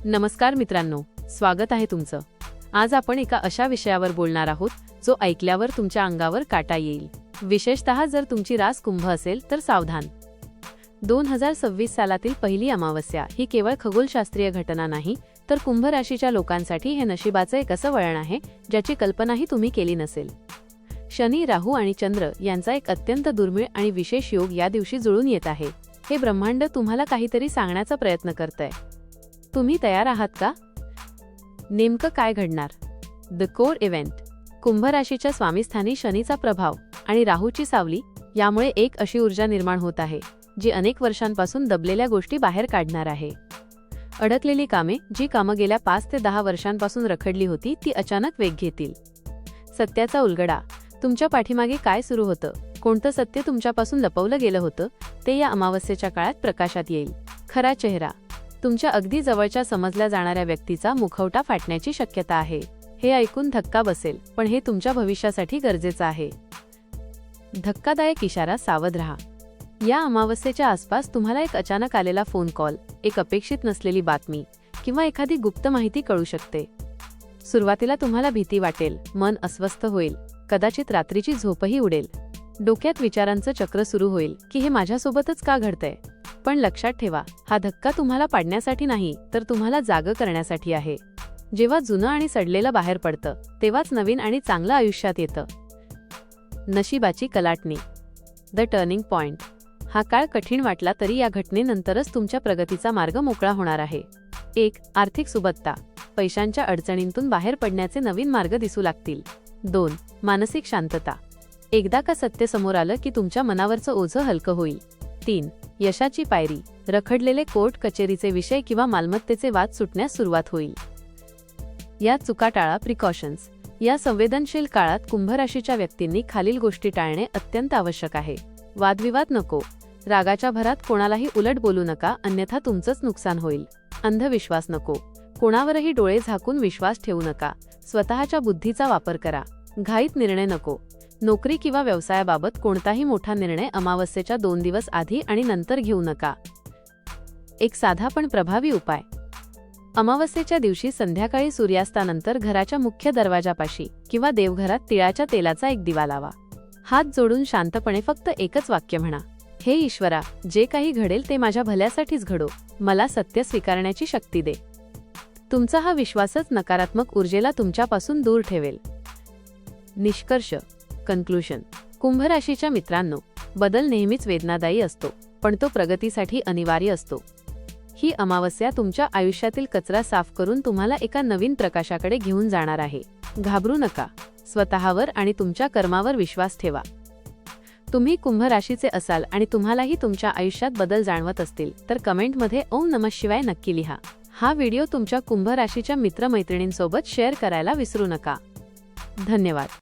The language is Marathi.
नमस्कार मित्रांनो, स्वागत आहे तुमचं। आज आपण एका अशा विषयावर बोलणार आहोत जो ऐकल्यावर तुमच्या अंगावर काटा येईल, विशेषतः जर तुमची रास कुंभ असेल तर सावधान। 2026 सालातील पहिली अमावस्या ही केवळ खगोलशास्त्रीय घटना नाही, तर कुंभ राशीच्या लोकांसाठी हे नशिबाचं एक असं वळण आहे ज्याची कल्पनाही तुम्ही केली नसेल। शनी, राहू आणि चंद्र यांचा एक अत्यंत दुर्मिळ आणि विशेष योग या दिवशी जुळून येत आहे। हे ब्रह्मांड तुम्हाला काहीतरी सांगण्याचा प्रयत्न करतंय। तुम्ही तयार आहात का? नेमकं काय घडणार? The core event. कुंभ राशीच्या स्वामीस्थानी शनीचा प्रभाव आणि राहूची सावली यामुळे एक अशी ऊर्जा निर्माण होत आहे जी अनेक वर्षांपासून दबलेल्या गोष्टी बाहेर काढणार आहे। अडकलेली कामे, जी कामं गेल्या 5 ते 10 वर्षांपासून रखडली होती, ती अचानक वेग घेतील। सत्याचा उलगडा। तुमच्या पाठीमागे काय सुरू होतं, कोणतं सत्य तुमच्यापासून लपवलं गेलं होतं, ते या अमावस्येच्या काळात प्रकाशात येईल। खरा चेहरा। तुमच्या अगदी जवळच्या समजल्या जाणाऱ्या व्यक्तीचा मुखवटा फाटण्याची शक्यता आहे। हे ऐकून धक्का बसेल, पण हे तुमच्या भविष्यासाठी गरजेचं आहे। धक्कादायक इशारा, सावध राहा। या अमावस्येच्या आसपास तुम्हाला एक अचानक आलेला फोन कॉल, एक अपेक्षित नसलेली बातमी किंवा एखादी गुप्त माहिती कळू शकते। सुरुवातीला तुम्हाला भीती वाटेल, मन अस्वस्थ होईल, कदाचित रात्रीची झोपही उडेल। डोक्यात विचारांचं चक्र सुरू होईल की हे माझ्यासोबतच का घडतंय। पण लक्षात ठेवा, हा धक्का तुम्हाला पाडण्यासाठी नाही, तर तुम्हाला जागं करण्यासाठी आहे। जेव्हा जुनं आणि सडलेलं बाहेर पडतं, तेव्हाच नवीन आणि चांगलं आयुष्यात येतं। नशिबाची कलाटणी, द टर्निंग पॉइंट। हा काळ कठीण वाटला तरी या घटनेनंतरच तुमच्या प्रगतीचा मार्ग मोकळा होणार आहे। 1. आर्थिक सुबत्ता। पैशांच्या अडचणींतून बाहेर पडण्याचे नवीन मार्ग दिसू लागतील। 2. मानसिक शांतता। एकदा का सत्य समोर आलं की तुमच्या मनावरचं ओझं हलकं होईल। 3. यशाची पायरी। रखडलेले कोर्ट कचेरीचे विषय किंवा मालमत्तेचे वाद सुटण्यास सुरुवात होईल। या चुका टाळा, प्रिकॉशन्स। या संवेदनशील काळात कुंभ राशीच्या व्यक्तींनी खालील गोष्टी टाळणे अत्यंत आवश्यक आहे। वादविवाद नको। रागाच्या भरात कोणालाही उलट बोलू नका, अन्यथा तुमचंच नुकसान होईल। अंधविश्वास नको। कोणावरही डोळे झाकून विश्वास ठेवू नका। स्वतःच्या बुद्धीचा वापर करा। घाईत निर्णय नको। नोकरी किंवा व्यवसायाबाबत कोणताही मोठा निर्णय अमावस्येच्या 2 दिवस आधी आणि नंतर घेऊ नका। एक साधा पण प्रभावी उपाय। अमावस्येच्या दिवशी संध्याकाळी सूर्यास्तानंतर घराच्या मुख्य दरवाजापाशी किंवा देवघरात तिळाच्या तेलाचा एक दिवा लावा। हात जोडून शांतपणे फक्त एकच वाक्य म्हणा, हे ईश्वरा, जे काही घडेल ते माझ्या भल्यासाठीच घडो, मला सत्य स्वीकारण्याची शक्ती दे। तुमचा हा विश्वासच नकारात्मक ऊर्जेला तुमच्यापासून दूर ठेवेल। निष्कर्ष, कन्क्लुजन। कुंभ राशीच्या मित्रांनो, बदल नेहमीच वेदनादायी असतो, पण तो प्रगतीसाठी अनिवार्य असतो। ही अमावस्या तुमच्या आयुष्यातील कचरा साफ करून तुम्हाला एका नवीन प्रकाशाकडे घेऊन जाणार आहे। घाबरू नका, स्वतःवर आणि तुमच्या कर्मावर विश्वास ठेवा। तुम्ही कुंभ राशीचे असाल आणि तुम्हालाही तुमच्या आयुष्यात बदल जाणवत असतील तर कमेंटमध्ये ओम नमः शिवाय नक्की लिहा। हा व्हिडिओ तुमच्या कुंभ राशीच्या मित्रमैत्रिणींसोबत शेअर करायला विसरू नका। धन्यवाद।